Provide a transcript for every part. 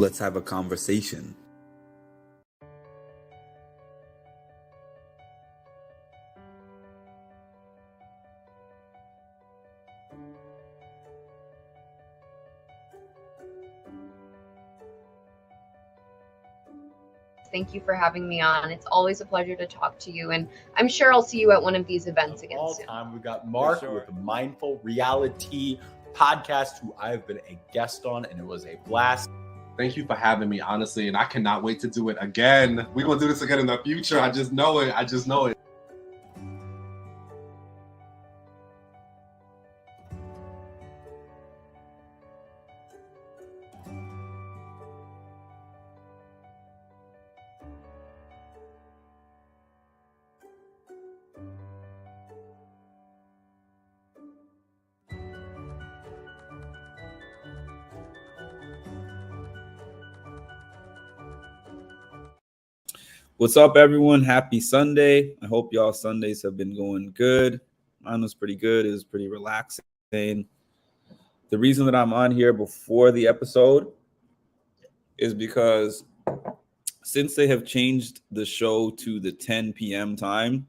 Let's have a conversation. Thank you for having me on. It's always a pleasure to talk to you, and I'm sure I'll see you at one of these events again all soon. time. We got Mark with the Mindful Reality podcast, who I've been a guest on, and it was a blast. Thank you for having me, honestly, and I cannot wait to do it again. We're going to do this again in the future. I just know it. What's up, everyone? Happy Sunday. I hope y'all Sundays have been going good. Mine was pretty good. It was pretty relaxing. The reason that I'm on here before the episode is because since they have changed the show to the 10 p.m. time,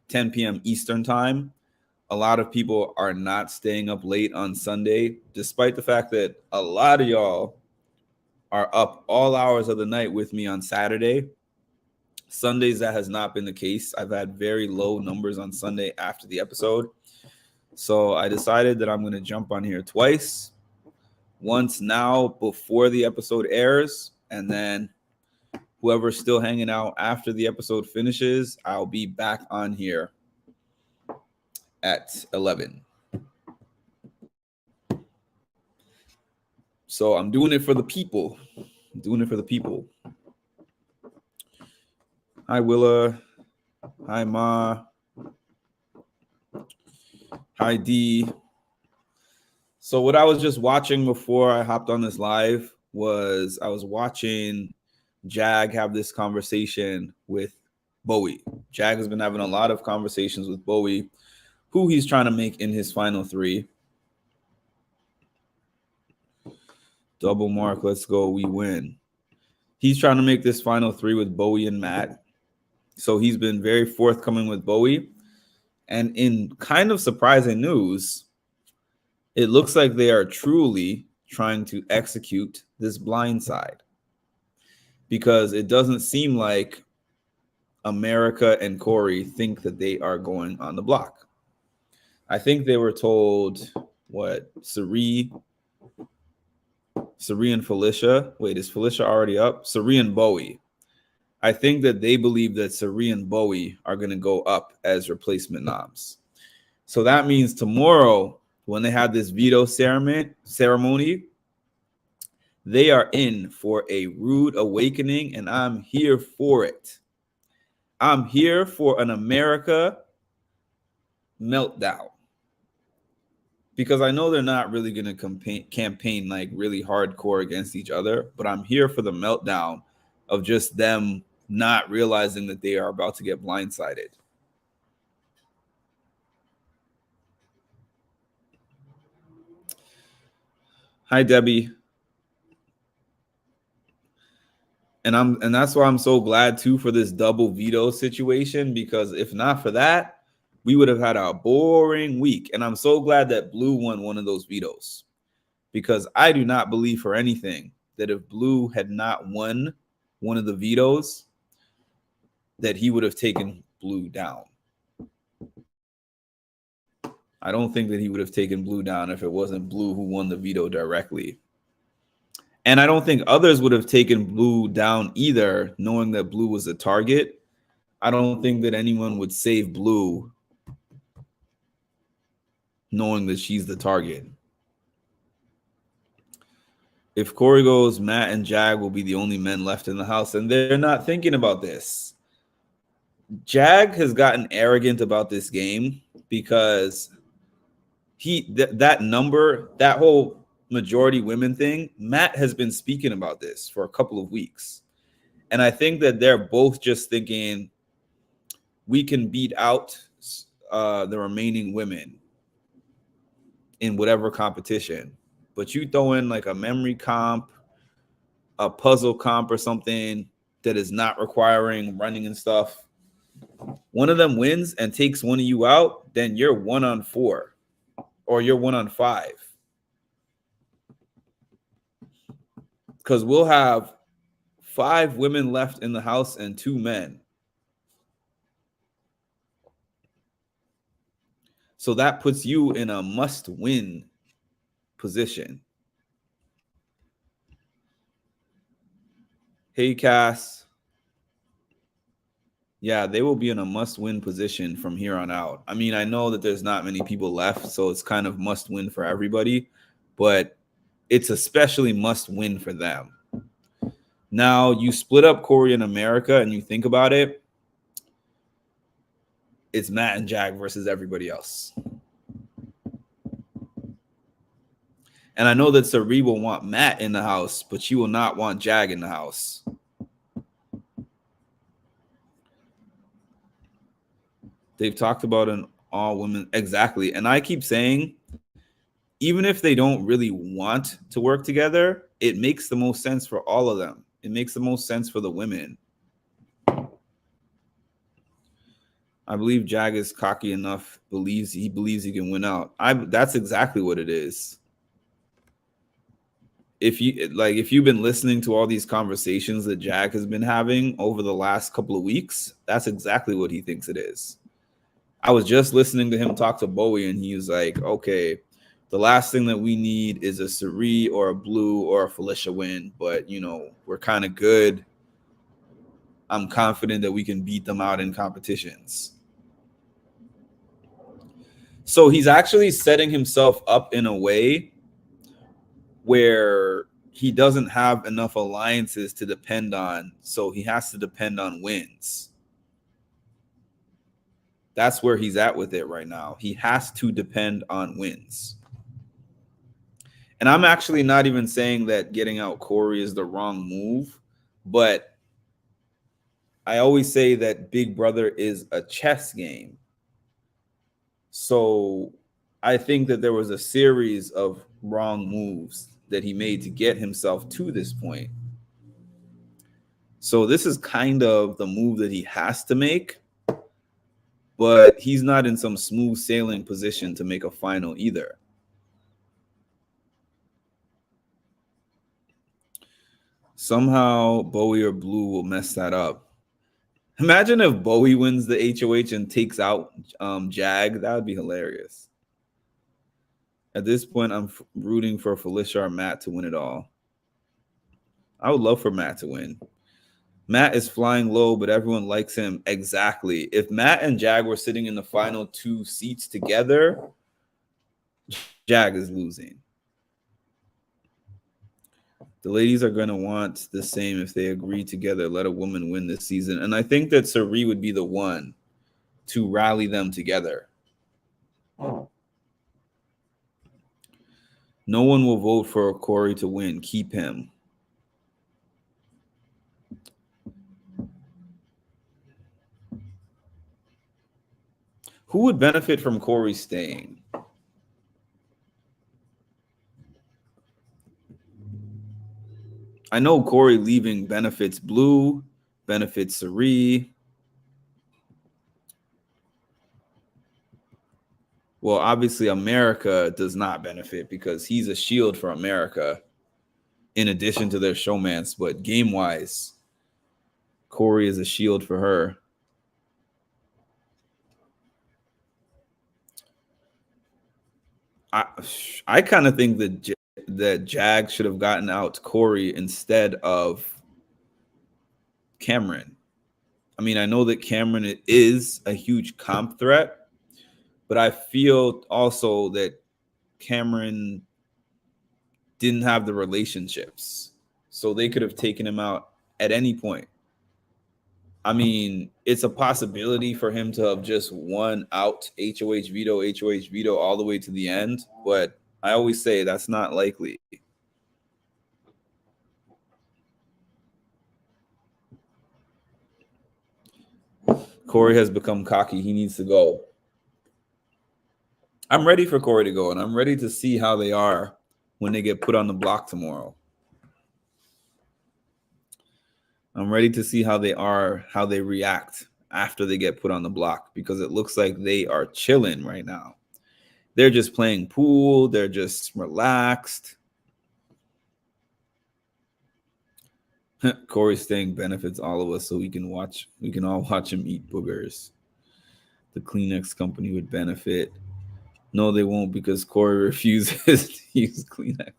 10 p.m. Eastern time, a lot of people are not staying up late on Sunday, despite the fact that a lot of y'all are up all hours of the night with me on Saturday. Sundays, that has not been the case. I've had very low numbers on Sunday after the episode. So I decided that I'm going to jump on here twice. Once now before the episode airs, and then whoever's still hanging out after the episode finishes, I'll be back on here at 11. So I'm doing it for the people. Hi, Willa. Hi, Ma. Hi, D. So what I was just watching before I hopped on this live was I was watching Jag have this conversation with Bowie. Jag has been having a lot of conversations with Bowie, who he's trying to make in his final three. Double mark, let's go, we win. He's trying to make this final three with Bowie and Matt. So he's been very forthcoming with Bowie. And in kind of surprising news, it looks like they are truly trying to execute this blind side, because it doesn't seem like Camerica and Corey think that they are going on the block. I think they were told, what, Sari and Felicia. Wait, is Felicia already up? Sari and Bowie. I think that they believe that Sari and Bowie are going to go up as replacement noms. So that means tomorrow, when they have this veto ceremony, they are in for a rude awakening, and I'm here for it. I'm here for an Camerica meltdown, because I know they're not really going to campaign like really hardcore against each other, but I'm here for the meltdown of just them not realizing that they are about to get blindsided. Hi, Debbie. And that's why I'm so glad too for this double veto situation, because if not for that, we would have had a boring week. And I'm so glad that Blue won one of those vetoes, because I do not believe for anything that if Blue had not won one of the vetoes, that he would have taken Blue down. I don't think that he would have taken Blue down if it wasn't Blue who won the veto directly. And I don't think others would have taken Blue down either, knowing that Blue was a target. I don't think that anyone would save Blue knowing that she's the target. If Corey goes, Matt and Jag will be the only men left in the house, and they're not thinking about this. Jag has gotten arrogant about this game because that number, that whole majority women thing, Matt has been speaking about this for a couple of weeks. And I think that they're both just thinking we can beat out the remaining women in whatever competition. But you throw in like a memory comp a puzzle comp or something that is not requiring running and stuff, one of them wins and takes one of you out, then you're 1-on-4 or you're 1-on-5. Because we'll have 5 women left in the house and 2 men. So that puts you in a must-win position. Hey, Cass. Yeah, they will be in a must-win position from here on out. I mean, I know that there's not many people left, so it's kind of must-win for everybody, but it's especially must-win for them. Now, you split up Corey and America, and you think about it, it's Matt and Jag versus everybody else. And I know that Sari will want Matt in the house, but she will not want Jag in the house. They've talked about an all-women. Exactly. And I keep saying, even if they don't really want to work together, it makes the most sense for all of them. It makes the most sense for the women. I believe Jag is cocky enough, believes he can win out. That's exactly what it is. If you've been listening to all these conversations that Jag has been having over the last couple of weeks, that's exactly what he thinks it is. I was just listening to him talk to Bowie, and he was like, okay, the last thing that we need is a Sari or a Blue or a Felicia win, but, you know, we're kind of good. I'm confident that we can beat them out in competitions. So he's actually setting himself up in a way where he doesn't have enough alliances to depend on, so he has to depend on wins. That's where he's at with it right now. He has to depend on wins. And I'm actually not even saying that getting out Corey is the wrong move, but I always say that Big Brother is a chess game. So I think that there was a series of wrong moves that he made to get himself to this point. So this is kind of the move that he has to make, but he's not in some smooth sailing position to make a final either. Somehow Bowie or Blue will mess that up. Imagine if Bowie wins the HOH and takes out Jag. That would be hilarious. At this point, I'm rooting for Felicia or Matt to win it all. I would love for Matt to win. Matt is flying low, but everyone likes him. Exactly. If Matt and Jag were sitting in the final 2 seats together, Jag is losing. The ladies are going to want the same if they agree together. Let a woman win this season. And I think that Sari would be the one to rally them together. Oh. No one will vote for Corey to win. Keep him. Who would benefit from Corey staying? I know Corey leaving benefits Blue, benefits Sari. Well, obviously, America does not benefit because he's a shield for America in addition to their showmance. But game-wise, Corey is a shield for her. I kind of think that Jag should have gotten out Corey instead of Cameron. I mean, I know that Cameron is a huge comp threat, but I feel also that Cameron didn't have the relationships, so they could have taken him out at any point. I mean, it's a possibility for him to have just won out HOH veto all the way to the end, but I always say that's not likely. Corey has become cocky. He needs to go. I'm ready for Corey to go, and I'm ready to see how they are when they get put on the block tomorrow. I'm ready to see how they react after they get put on the block, because it looks like they are chilling right now. They're just playing pool. They're just relaxed. Corey's thing benefits all of us, so we can all watch him eat boogers. The Kleenex company would benefit. No, they won't, because Corey refuses to use Kleenex.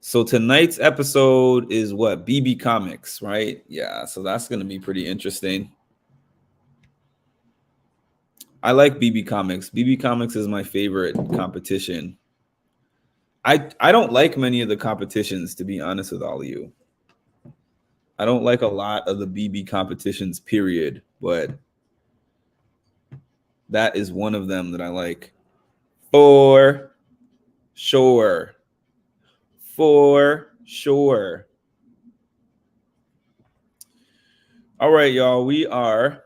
So tonight's episode is what? BB Comics, right? Yeah, so that's going to be pretty interesting. I like BB Comics. BB Comics is my favorite competition. I don't like many of the competitions, to be honest with all of you. I don't like a lot of the BB competitions, period, but that is one of them that I like. For sure. For sure. All right, y'all. We are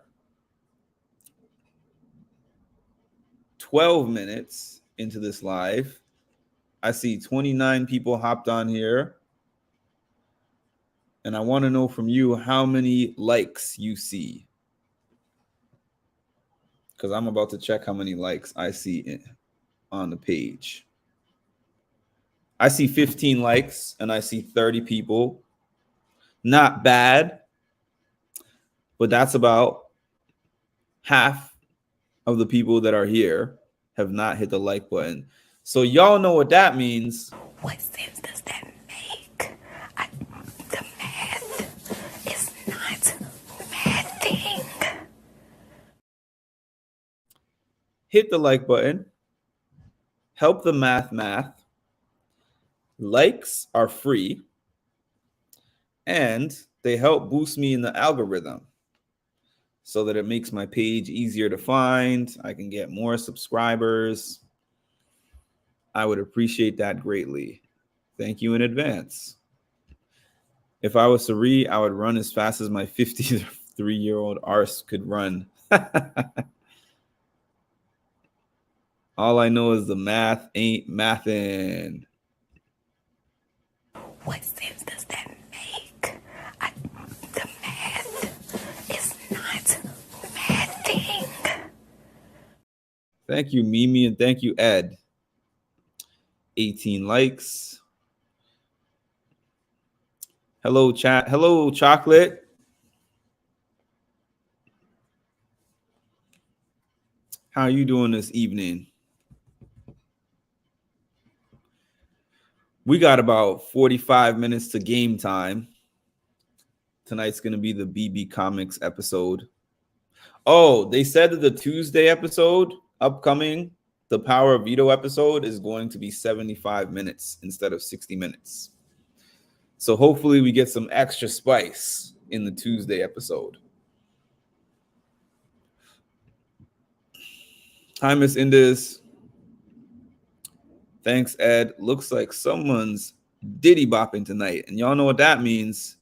12 minutes into this live. I see 29 people hopped on here. And I want to know from you how many likes you see. Because I'm about to check how many likes I see on the page. I see 15 likes and I see 30 people. Not bad. But that's about half of the people that are here have not hit the like button. So y'all know what that means. What sense does that make? The math is not mathing. Hit the like button. Help the math. Likes are free. And they help boost me in the algorithm so that it makes my page easier to find. I can get more subscribers. I would appreciate that greatly. Thank you in advance. If I was Sari, I would run as fast as my 53-year-old arse could run. All I know is the math ain't mathin'. What sense does that make? The math is not mathing. Thank you, Mimi, and thank you, Ed. 18 likes. Hello, chat. Hello, Chocolate. How are you doing this evening? We got about 45 minutes to game time. Tonight's going to be the BB Comics episode. Oh, they said that the Tuesday episode upcoming, the Power of Veto episode, is going to be 75 minutes instead of 60 minutes. So hopefully we get some extra spice in the Tuesday episode. Hi, Miss Indus. Thanks, Ed. Looks like someone's diddy bopping tonight. And y'all know what that means.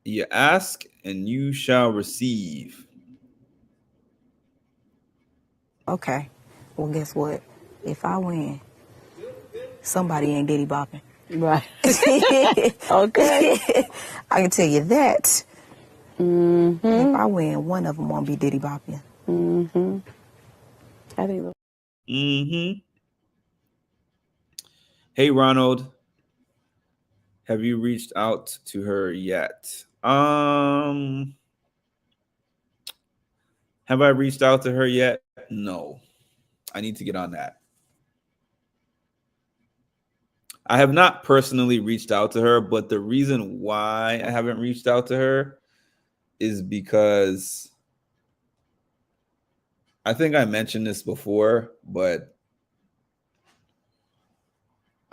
You ask and you shall receive. Okay. Well, guess what? If I win, somebody ain't diddy bopping. Right. Okay. I can tell you that. Mm-hmm. If I win, one of them won't be diddy bopping. Mm-hmm. I think. Mm-hmm. Hey, Ronald. Have you reached out to her yet? Have I reached out to her yet? No. I need to get on that. I have not personally reached out to her, but the reason why I haven't reached out to her is because I think I mentioned this before, but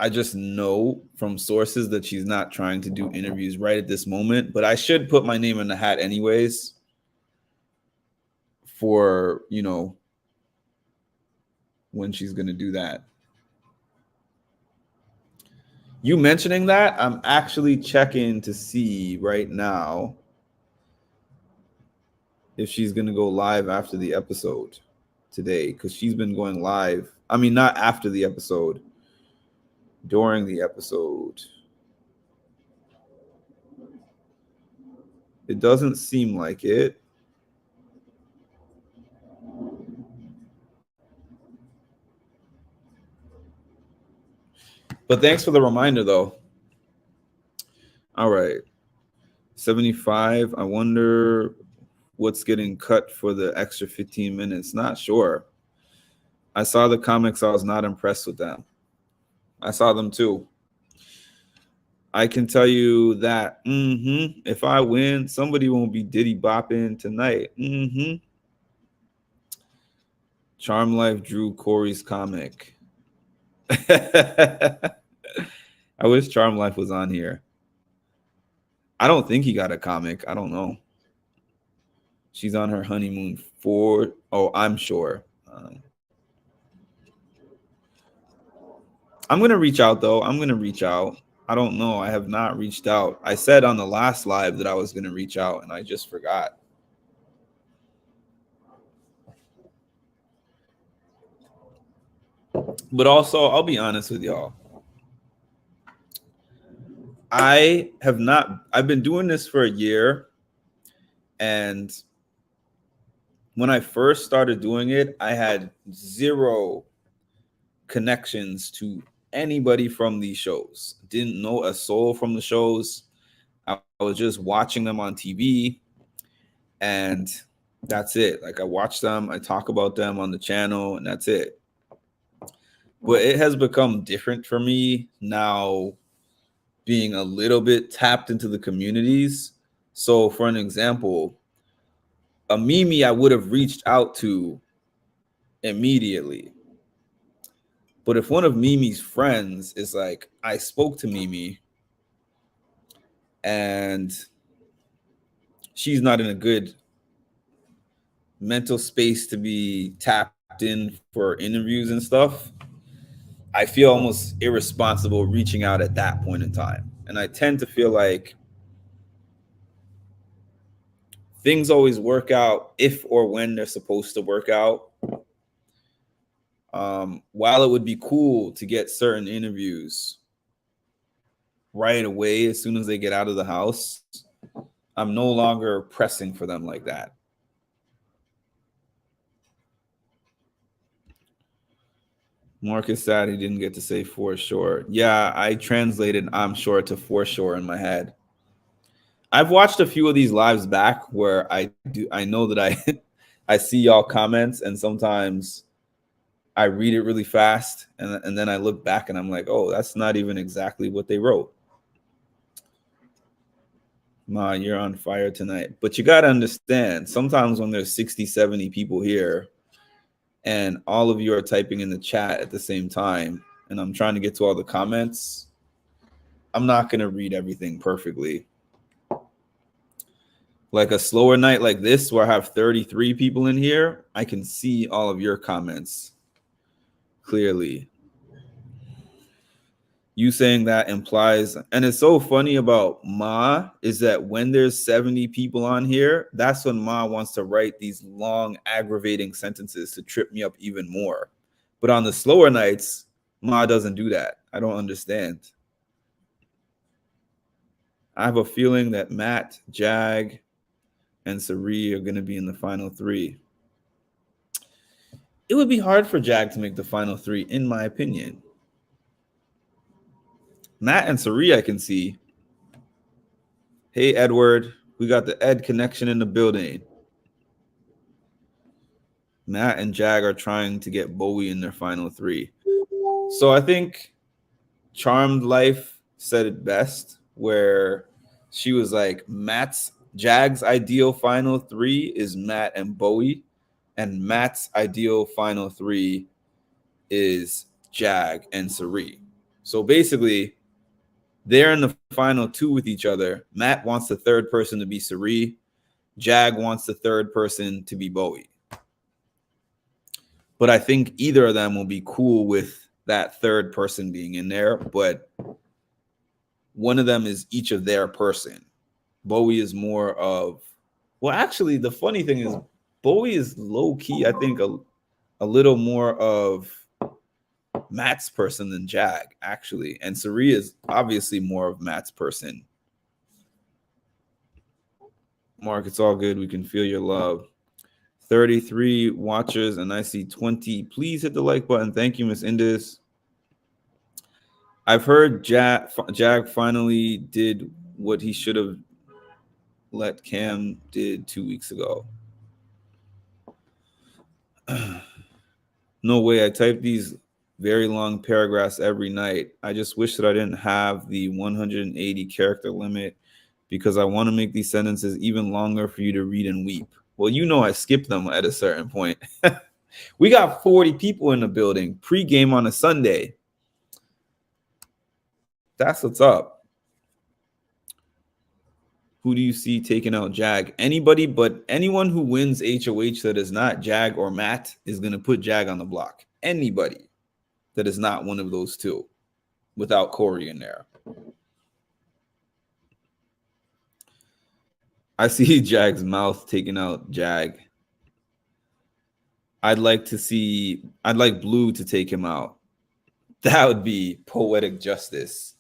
I just know from sources that she's not trying to do interviews right at this moment, but I should put my name in the hat anyways for, you know, when she's going to do that. You mentioning that, I'm actually checking to see right now if she's going to go live after the episode today, because she's been going live. I mean, not after the episode, during the episode. It doesn't seem like it. But thanks for the reminder, though. All right. 75. I wonder what's getting cut for the extra 15 minutes. Not sure. I saw the comics. I was not impressed with them. I saw them too. I can tell you that if I win, somebody won't be diddy bopping tonight. Charm Life drew Corey's comic. I wish Charm Life was on here. I don't think he got a comic. I don't know. She's on her honeymoon for, I'm sure. I'm going to reach out, though. I'm going to reach out. I don't know. I have not reached out. I said on the last live that I was going to reach out, and I just forgot. But also, I'll be honest with y'all. I've been doing this for a year, and when I first started doing it, I had zero connections to anybody from these shows. Didn't know a soul from the shows. I was just watching them on TV, and that's it. Like, I watch them, I talk about them on the channel, and that's it. But it has become different for me now, being a little bit tapped into the communities. So for an example, a Mimi I would have reached out to immediately. But if one of Mimi's friends is like, I spoke to Mimi and she's not in a good mental space to be tapped in for interviews and stuff, I feel almost irresponsible reaching out at that point in time. And I tend to feel like things always work out if or when they're supposed to work out. While it would be cool to get certain interviews right away as soon as they get out of the house, I'm no longer pressing for them like that. Marcus said he didn't get to say for sure. Yeah, I translated I'm sure to for sure in my head. I've watched a few of these lives back where I know that I see y'all comments, and sometimes I read it really fast, and then I look back and I'm like, oh, that's not even exactly what they wrote. Ma, you're on fire tonight. But you got to understand, sometimes when there's 60, 70 people here, and all of you are typing in the chat at the same time, and I'm trying to get to all the comments, I'm not going to read everything perfectly. Like a slower night like this, where I have 33 people in here, I can see all of your comments clearly. You saying that implies, and it's so funny about Ma is that when there's 70 people on here, that's when Ma wants to write these long, aggravating sentences to trip me up even more. But on the slower nights, Ma doesn't do that. I don't understand. I have a feeling that Matt, Jag, and Sari are going to be in the final three. It would be hard for Jag to make the final three, in my opinion. Matt and Sari, I can see. Hey, Edward. We got the Ed connection in the building. Matt and Jag are trying to get Bowie in their final three. So I think Charmed Life said it best, where she was like, Jag's ideal final three is Matt and Bowie, and Matt's ideal final three is Jag and Sari. So basically, they're in the final two with each other. Matt wants the third person to be Sari. Jag wants the third person to be Bowie. But I think either of them will be cool with that third person being in there. But one of them is each of their person. Bowie is more of, well, actually, the funny thing is Bowie is low key, I think, a little more of Matt's person than Jag, actually. And Sari is obviously more of Matt's person. Mark, it's all good. We can feel your love. 33 watchers, and I see 20. Please hit the like button. Thank you, Miss Indus. I've heard Jag finally did what he should have let Cam did 2 weeks ago. No way. I type these very long paragraphs every night. I just wish that I didn't have the 180 character limit because I want to make these sentences even longer for you to read and weep. Well, you know I skipped them at a certain point. We got 40 people in the building. Pre-game on a Sunday. That's what's up. Who do you see taking out Jag? Anybody, but anyone who wins HOH that is not Jag or Matt is going to put Jag on the block. Anybody that is not one of those two without Corey in there. I see Jag's mouth taking out Jag. I'd like Blue to take him out. That would be poetic justice.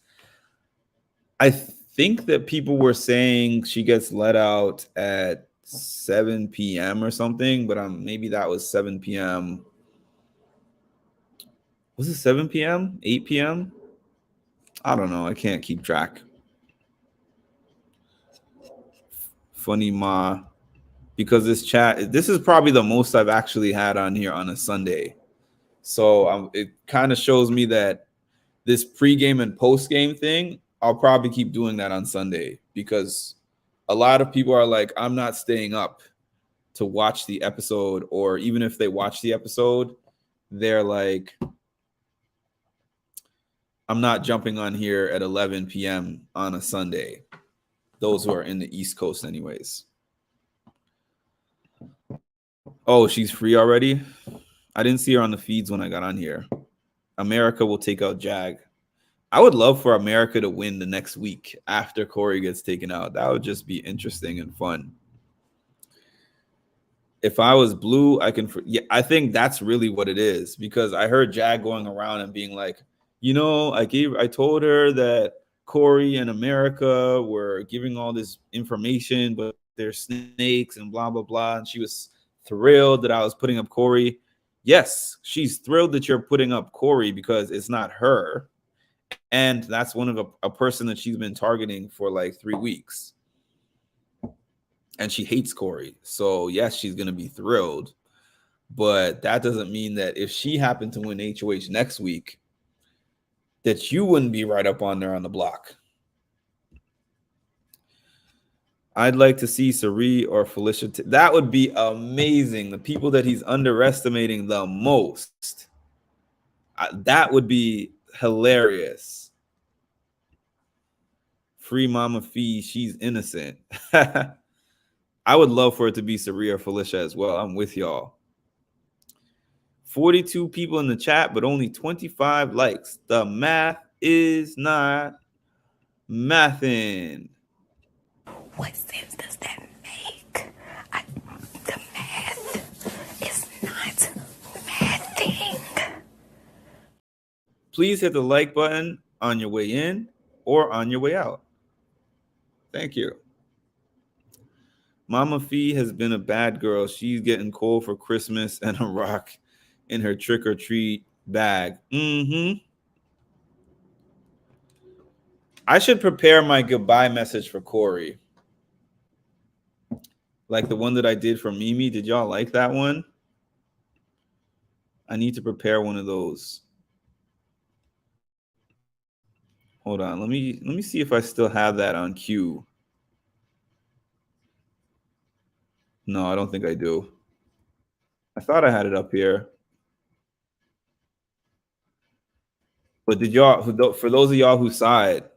I think that people were saying she gets let out at 7 p.m. or something, but maybe that was 7 p.m. Was it 7 p.m.? 8 p.m.? I don't know. I can't keep track. Funny Ma, because this is probably the most I've actually had on here on a Sunday. So it kind of shows me that this pregame and postgame thing, I'll probably keep doing that on Sunday because a lot of people are like, I'm not staying up to watch the episode, or even if they watch the episode, they're like, I'm not jumping on here at 11 p.m. on a Sunday. Those who are in the East Coast anyways. Oh, she's free already? I didn't see her on the feeds when I got on here. America will take out Jag. I would love for America to win the next week after Corey gets taken out. That would just be interesting and fun. If I was Blue, I think that's really what it is, because I heard Jag going around and being like, I told her that Corey and America were giving all this information, but they're snakes and blah, blah, blah. And she was thrilled that I was putting up Corey. Yes, she's thrilled that you're putting up Corey because it's not her. And that's one of a person that she's been targeting for like 3 weeks. And she hates Corey. So yes, she's going to be thrilled. But that doesn't mean that if she happened to win HOH next week, that you wouldn't be right up on there on the block. I'd like to see Sari or Felicia. That would be amazing. The people that he's underestimating the most. That would be hilarious. Free Mama Fee. She's innocent. I would love for it to be Sari or Felicia as well. I'm with y'all. 42 people in the chat, but only 25 likes. The math is not mathin'. What sense does that make? The math is not mathing. Please hit the like button on your way in or on your way out. Thank you. Mama Fee has been a bad girl. She's getting coal for Christmas and a rock in her trick-or-treat bag. I should prepare my goodbye message for Corey. Like the one that I did for Mimi. Did y'all like that one? I need to prepare one of those. Hold on. Let me see if I still have that on cue. No, I don't think I do. I thought I had it up here. But did y'all, for those of y'all who saw it?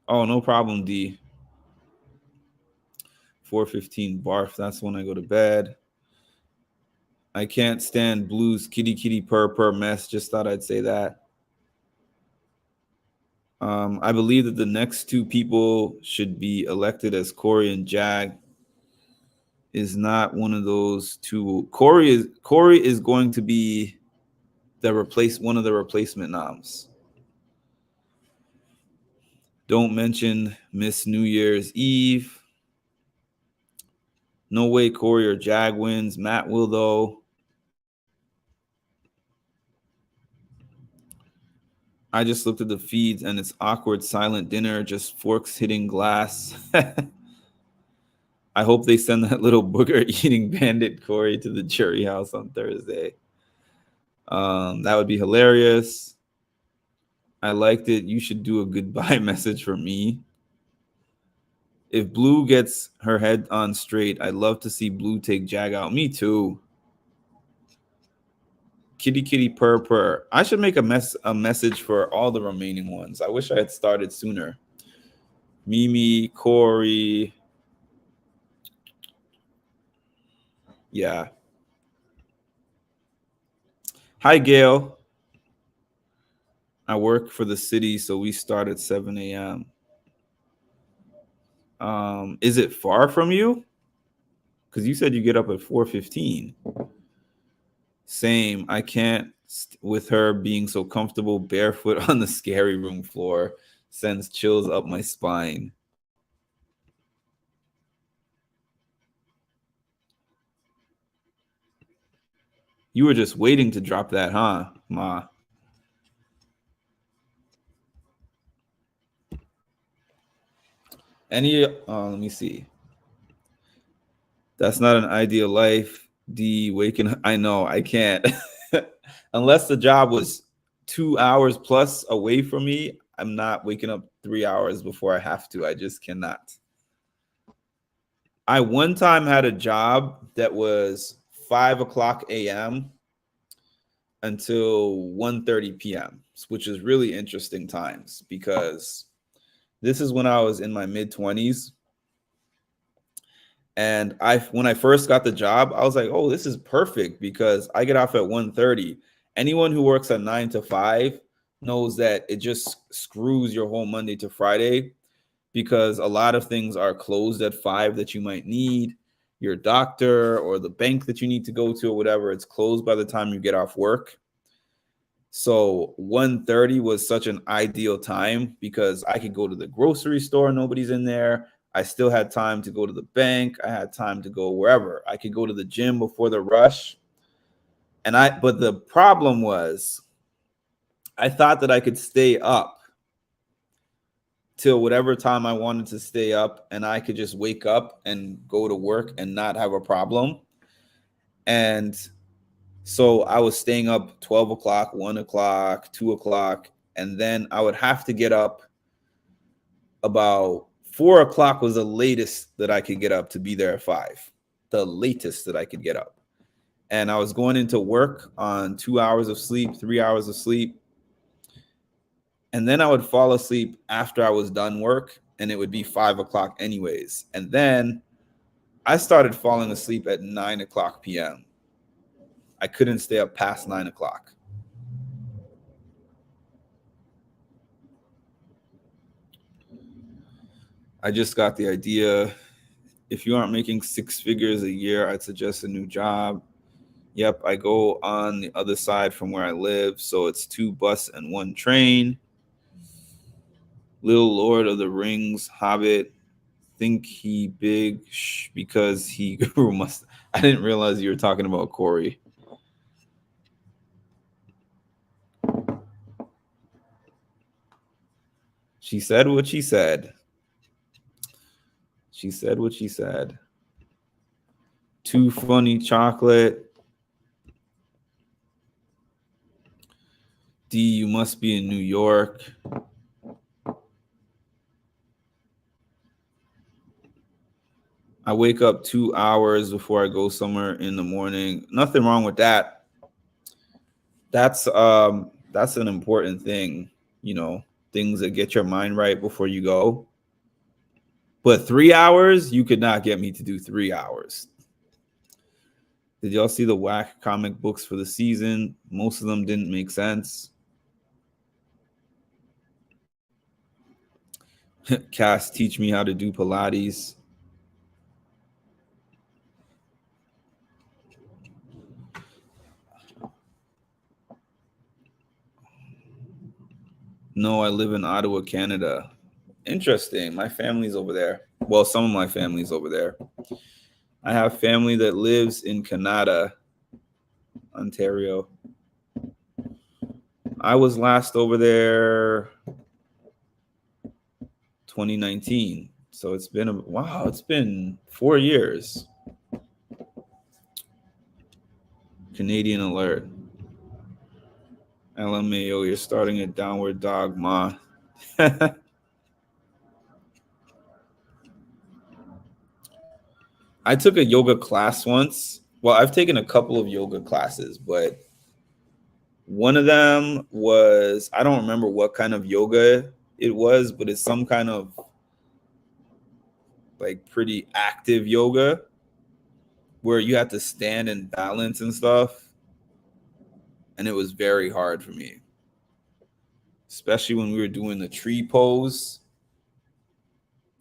Oh, no problem, D. 4:15 barf. That's when I go to bed. I can't stand Blue's kitty kitty purr mess. Just thought I'd say that. I believe that the next two people should be elected as Corey and Jag. is not one of those two. Corey is going to be one of the replacement noms. Don't mention Miss New Year's Eve. No way Corey or Jag wins. Matt will though. I just looked at the feeds and it's awkward silent dinner, just forks hitting glass. I hope they send that little booger eating bandit Corey to the jury house on Thursday. That would be hilarious. I liked it. You should do a goodbye message for me. If Blue gets her head on straight, I'd love to see Blue take Jag out. Me too. Kitty kitty purr purr. I should make a message for all the remaining ones. I wish I had started sooner. Mimi, Corey. Yeah. Hi, Gail. I work for the city, so we start at 7 a.m. Is it far from you? Because you said you get up at 4:15. Same. I can't with her being so comfortable barefoot on the scary room floor. Sends chills up my spine. You were just waiting to drop that, huh, Ma? Let me see. That's not an ideal life. D waking. I know I can't. Unless the job was 2 hours plus away from me, I'm not waking up 3 hours before I have to. I just cannot. I one time had a job that was 5 o'clock a.m. until 1:30 p.m., which is really interesting times because this is when I was in my mid-20s. And when I first got the job, I was like, oh, this is perfect because I get off at 1:30. Anyone who works at 9 to 5 knows that it just screws your whole Monday to Friday because a lot of things are closed at 5 that you might need. Your doctor or the bank that you need to go to or whatever, it's closed by the time you get off work. So 1:30 was such an ideal time because I could go to the grocery store, nobody's in there. I still had time to go to the bank. I had time to go wherever. I could go to the gym before the rush. But the problem was I thought that I could stay up till whatever time I wanted to stay up and I could just wake up and go to work and not have a problem. And so I was staying up 12 o'clock, 1 o'clock, 2 o'clock, and then I would have to get up about 4 o'clock was the latest that I could get up to be there at 5, the latest that I could get up. And I was going into work on 2 hours of sleep, 3 hours of sleep. And then I would fall asleep after I was done work, and it would be 5 o'clock anyways. And then I started falling asleep at 9 o'clock p.m. I couldn't stay up past 9 o'clock. I just got the idea. If you aren't making 6 figures a year, I'd suggest a new job. Yep, I go on the other side from where I live, so it's 2 bus and 1 train. Little Lord of the Rings, Hobbit, think he big because he grew must. I didn't realize you were talking about Corey. She said what she said. She said what she said. Too funny chocolate. D, you must be in New York. I wake up 2 hours before I go somewhere in the morning. Nothing wrong with that. That's an important thing, you know, things that get your mind right before you go. But 3 hours, you could not get me to do 3 hours. Did y'all see the whack comic books for the season? Most of them didn't make sense. Cass, teach me how to do Pilates. No, I live in Ottawa, Canada. Interesting. My family's over there. Well, some of my family's over there. I have family that lives in Canada, Ontario. I was last over there 2019. So it's been wow, it's been 4 years. Canadian alert. LMAO, you're starting a downward dog, ma. I took a yoga class once. Well, I've taken a couple of yoga classes, but one of them was, I don't remember what kind of yoga it was, but it's some kind of like pretty active yoga where you have to stand and balance and stuff. And it was very hard for me, especially when we were doing the tree pose.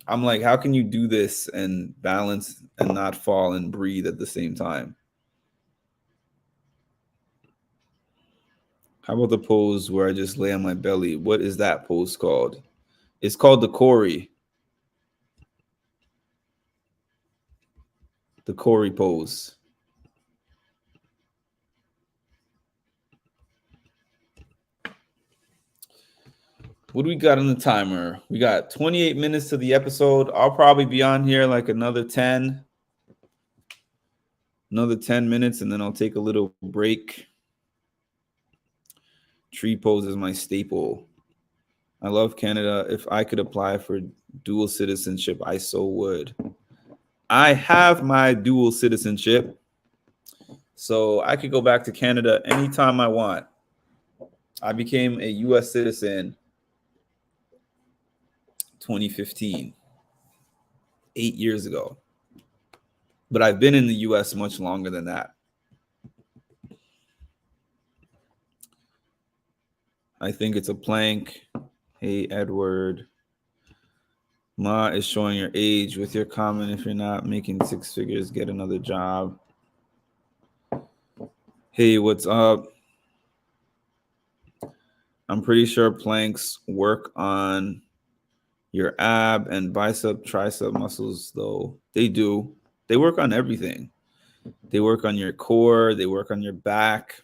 I'm like, how can you do this and balance and not fall and breathe at the same time? How about the pose where I just lay on my belly? What is that pose called? It's called the Corey. The Corey pose. What do we got on the timer? We got 28 minutes to the episode. I'll probably be on here like another 10 minutes, and then I'll take a little break. Tree pose is my staple. I love Canada. If I could apply for dual citizenship, I so would. I have my dual citizenship, so I could go back to Canada anytime I want. I became a U.S. citizen 2015, 8 years ago. But I've been in the U.S. much longer than that. I think it's a plank. Hey, Edward. Ma is showing your age with your comment. If you're not making six figures, get another job. Hey, what's up? I'm pretty sure planks work on your ab and bicep, tricep muscles, though. They do. They work on everything. They work on your core. They work on your back,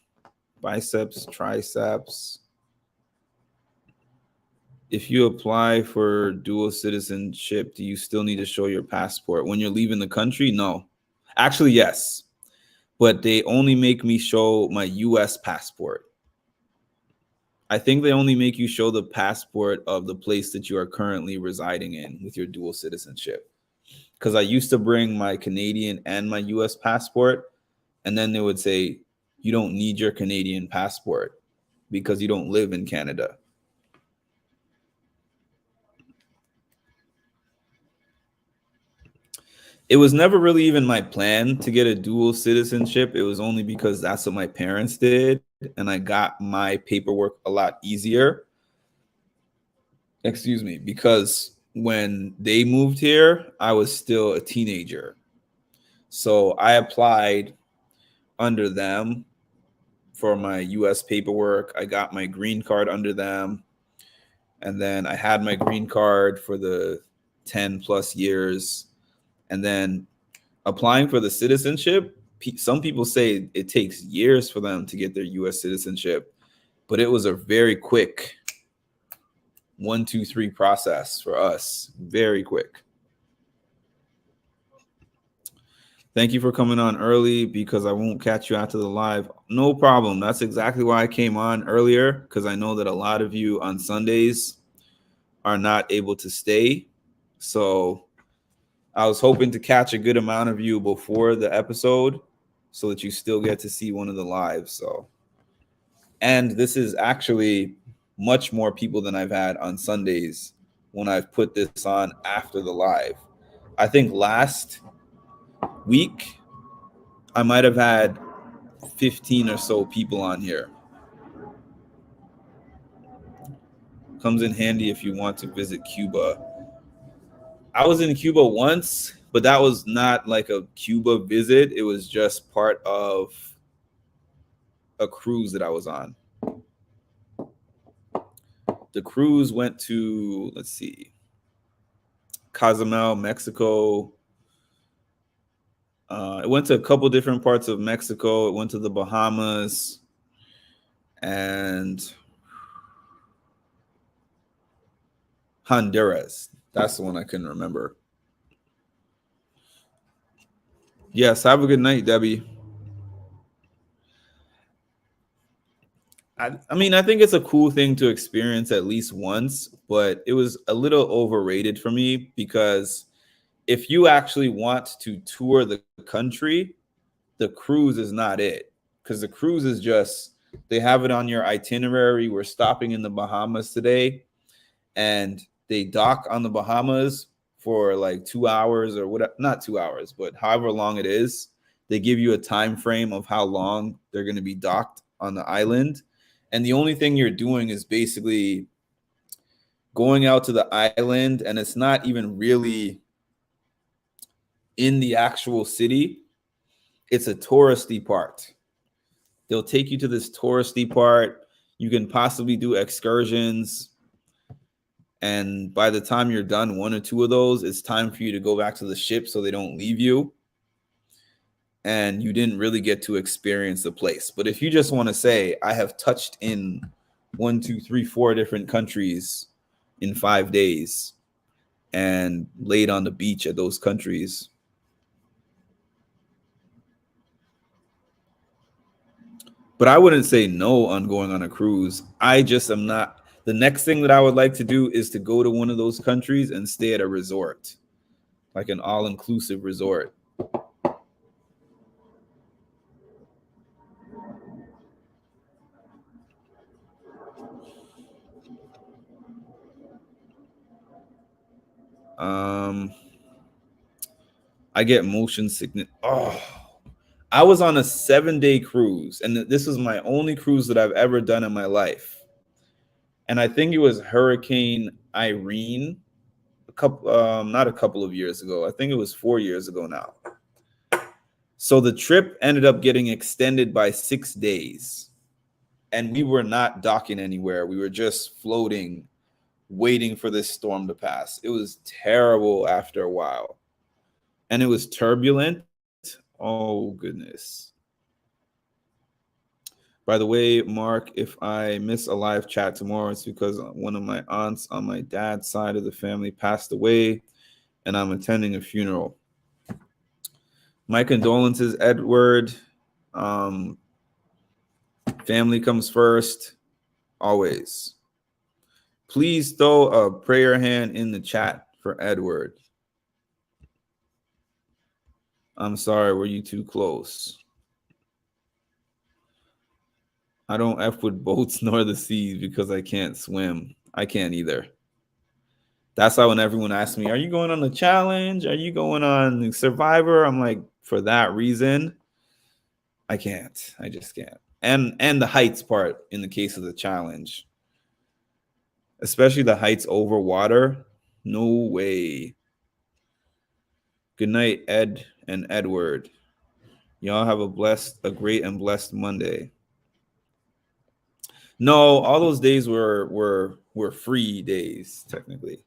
biceps, triceps. If you apply for dual citizenship, do you still need to show your passport when you're leaving the country? No. Actually, yes. But they only make me show my U.S. passport. I think they only make you show the passport of the place that you are currently residing in with your dual citizenship. Because I used to bring my Canadian and my U.S. passport, and then they would say, you don't need your Canadian passport because you don't live in Canada. It was never really even my plan to get a dual citizenship. It was only because that's what my parents did, and I got my paperwork a lot easier. Excuse me, because when they moved here, I was still a teenager. So I applied under them for my U.S. paperwork. I got my green card under them. And then I had my green card for the 10 plus years. And then applying for the citizenship, some people say it takes years for them to get their U.S. citizenship, but it was a very quick 1, 2, 3 process for us. Very quick. Thank you for coming on early because I won't catch you after the live. No problem. That's exactly why I came on earlier, because I know that a lot of you on Sundays are not able to stay. So I was hoping to catch a good amount of you before the episode so that you still get to see one of the lives. So, and this is actually much more people than I've had on Sundays when I've put this on after the live. I think last week I might have had 15 or so people on here. Comes in handy if you want to visit Cuba. I was in Cuba once, but that was not like a Cuba visit. It was just part of a cruise that I was on. The cruise went to, let's see, Cozumel, Mexico. It went to a couple different parts of Mexico. It went to the Bahamas and Honduras. That's the one I couldn't remember. Yes, have a good night, Debbie. I mean, I think it's a cool thing to experience at least once, but it was a little overrated for me because if you actually want to tour the country, the cruise is not it. Because the cruise is just, they have it on your itinerary. We're stopping in the Bahamas today, and they dock on the Bahamas for like 2 hours or what, not 2 hours, but however long it is. They give you a time frame of how long they're going to be docked on the island. And the only thing you're doing is basically going out to the island, and it's not even really in the actual city. It's a touristy part. They'll take you to this touristy part. You can possibly do excursions. And by the time you're done 1 or 2 of those, it's time for you to go back to the ship so they don't leave you. And you didn't really get to experience the place. But if you just want to say, I have touched in 1, 2, 3, 4 different countries in 5 days and laid on the beach at those countries. But I wouldn't say no on going on a cruise. I just am not. The next thing that I would like to do is to go to one of those countries and stay at a resort, like an all-inclusive resort. I get motion sickness. Oh, I was on a 7-day cruise, and this was my only cruise that I've ever done in my life. And I think it was Hurricane Irene, not a couple of years ago. I think it was 4 years ago now. So the trip ended up getting extended by 6 days, and we were not docking anywhere. We were just floating, waiting for this storm to pass. It was terrible after a while, and it was turbulent. Oh, goodness. By the way, Mark, if I miss a live chat tomorrow, it's because one of my aunts on my dad's side of the family passed away, and I'm attending a funeral. My condolences, Edward. Family comes first, always. Please throw a prayer hand in the chat for Edward. I'm sorry, were you too close? I don't F with boats nor the seas because I can't swim. I can't either. That's why when everyone asks me, are you going on the challenge? Are you going on the Survivor? I'm like, for that reason, I can't. I just can't. And the heights part in the case of the challenge. Especially the heights over water. No way. Good night, Ed and Edward. Y'all have a great and blessed Monday. No, all those days were free days, technically.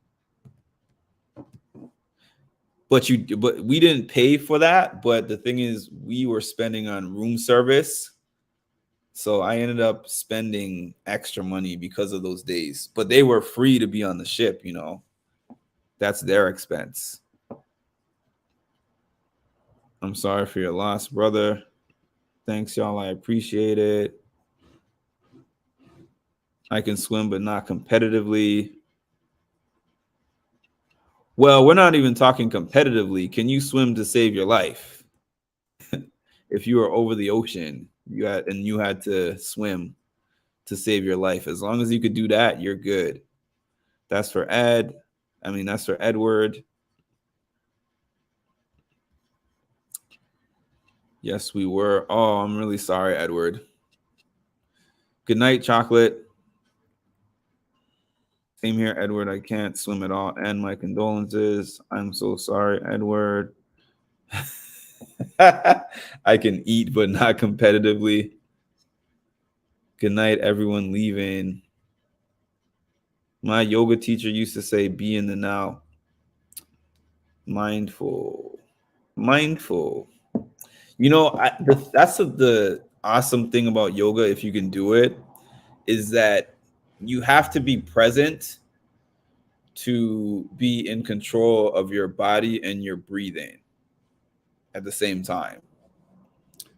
But we didn't pay for that. But the thing is, we were spending on room service. So I ended up spending extra money because of those days. But they were free to be on the ship, you know. That's their expense. I'm sorry for your loss, brother. Thanks, y'all. I appreciate it. I can swim, but not competitively. Well, we're not even talking competitively. Can you swim to save your life? If you were over the ocean, you had to swim to save your life. As long as you could do that, you're good. That's for Ed. That's for Edward. Yes, we were. Oh, I'm really sorry, Edward. Good night, Chocolate. Same here, Edward. I can't swim at all. And my condolences. I'm so sorry, Edward. I can eat, but not competitively. Good night, everyone leaving. My yoga teacher used to say, be in the now. Mindful. You know, that's the awesome thing about yoga, if you can do it, is that you have to be present to be in control of your body and your breathing at the same time.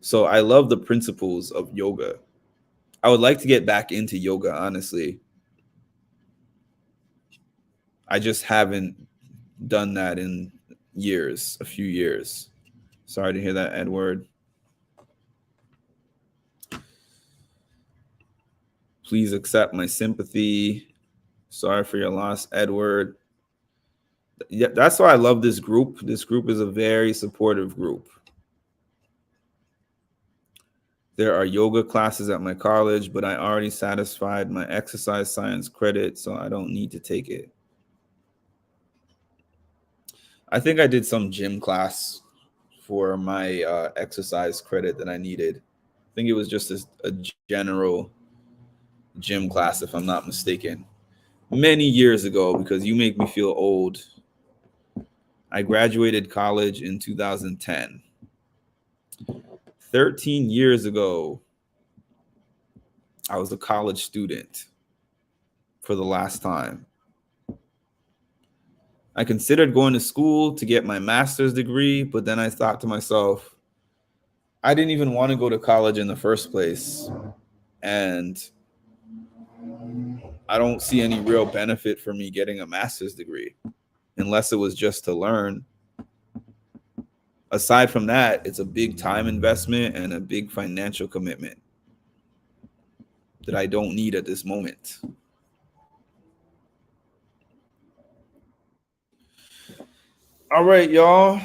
So I love the principles of yoga. I would like to get back into yoga, honestly. I just haven't done that in years, a few years. Sorry to hear that, Edward. Please accept my sympathy. Sorry for your loss, Edward. Yeah, that's why I love this group. This group is a very supportive group. There are yoga classes at my college, but I already satisfied my exercise science credit, so I don't need to take it. I think I did some gym class for my exercise credit that I needed. I think it was just a general gym class, if I'm not mistaken. Many years ago, because you make me feel old. I graduated college in 2010. 13 years ago, I was a college student for the last time. I considered going to school to get my master's degree, but then I thought to myself, I didn't even want to go to college in the first place. And I don't see any real benefit for me getting a master's degree unless it was just to learn. Aside from that, it's a big time investment and a big financial commitment that I don't need at this moment. All right, y'all.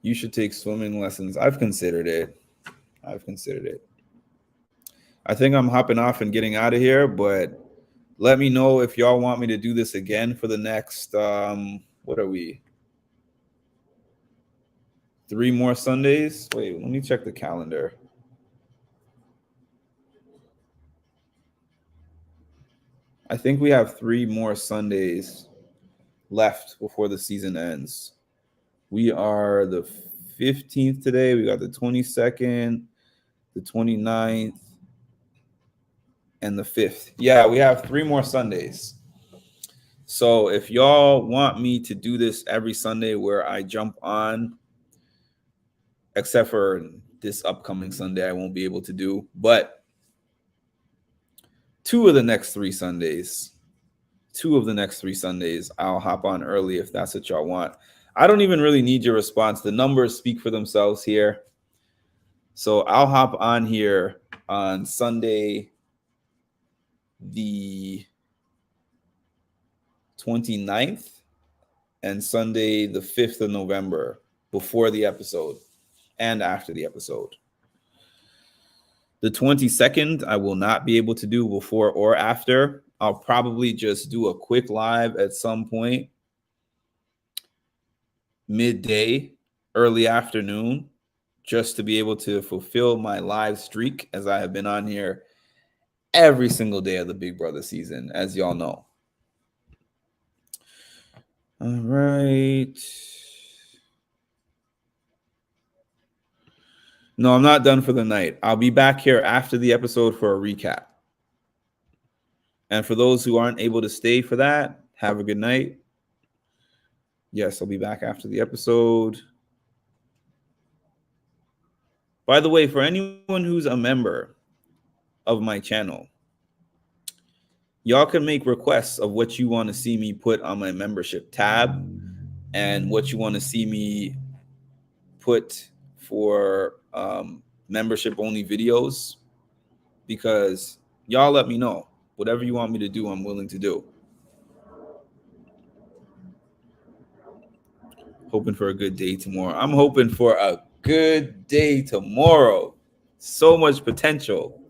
You should take swimming lessons. I've considered it. I think I'm hopping off and getting out of here, but let me know if y'all want me to do this again for the next, what are we? 3 more Sundays? Wait, let me check the calendar. I think we have 3 more Sundays left before the season ends. We are the 15th today. We got the 22nd, the 29th, and the 5th. Yeah, we have 3 more Sundays. So if y'all want me to do this every Sunday where I jump on, except for this upcoming Sunday, I won't be able to do, but 2 of the next 3 Sundays, I'll hop on early if that's what y'all want. I don't even really need your response. The numbers speak for themselves here. So I'll hop on here on Sunday, the 29th, and Sunday, the 5th of November, before the episode and after the episode. The 22nd, I will not be able to do before or after. I'll probably just do a quick live at some point, midday, early afternoon, just to be able to fulfill my live streak, as I have been on here every single day of the Big Brother season, as y'all know. All right. No, I'm not done for the night. I'll be back here after the episode for a recap. And for those who aren't able to stay for that, have a good night. Yes, I'll be back after the episode. By the way, for anyone who's a member of my channel, y'all can make requests of what you want to see me put on my membership tab and what you want to see me put for membership only videos, because y'all let me know. Whatever you want me to do, I'm willing to do. Hoping for a good day tomorrow. I'm hoping for a good day tomorrow. So much potential.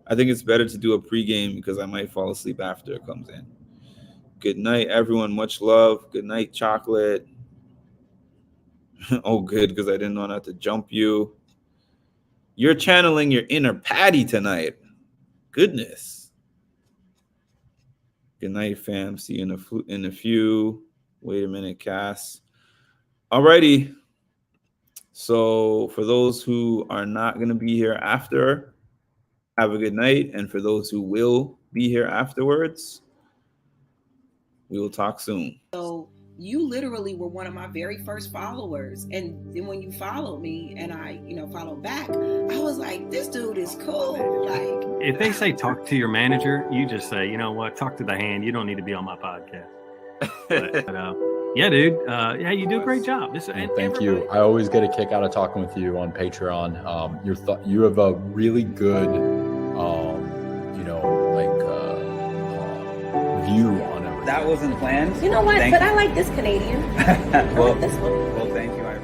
I think it's better to do a pregame because I might fall asleep after it comes in. Good night, everyone. Much love. Good night, Chocolate. Oh, good, because I didn't know not to jump you. You're channeling your inner Patty tonight. goodness. Good night, fam. See you in a few. Wait a minute, Cass. Alrighty. So for those who are not going to be here after, have a good night. And for those who will be here afterwards, we will talk soon. So you literally were one of my very first followers. And then when you followed me and I, followed back, I was like, this dude is cool. Like, if they say talk to your manager, you just say, you know what, talk to the hand. You don't need to be on my podcast. But, yeah, dude. Yeah, you do a great job. Thank you. I always get a kick out of talking with you on Patreon. You have a really good, view on everything. That wasn't planned. You know what? Thank but you. I like this Canadian. Well, I like this one. well, thank you. I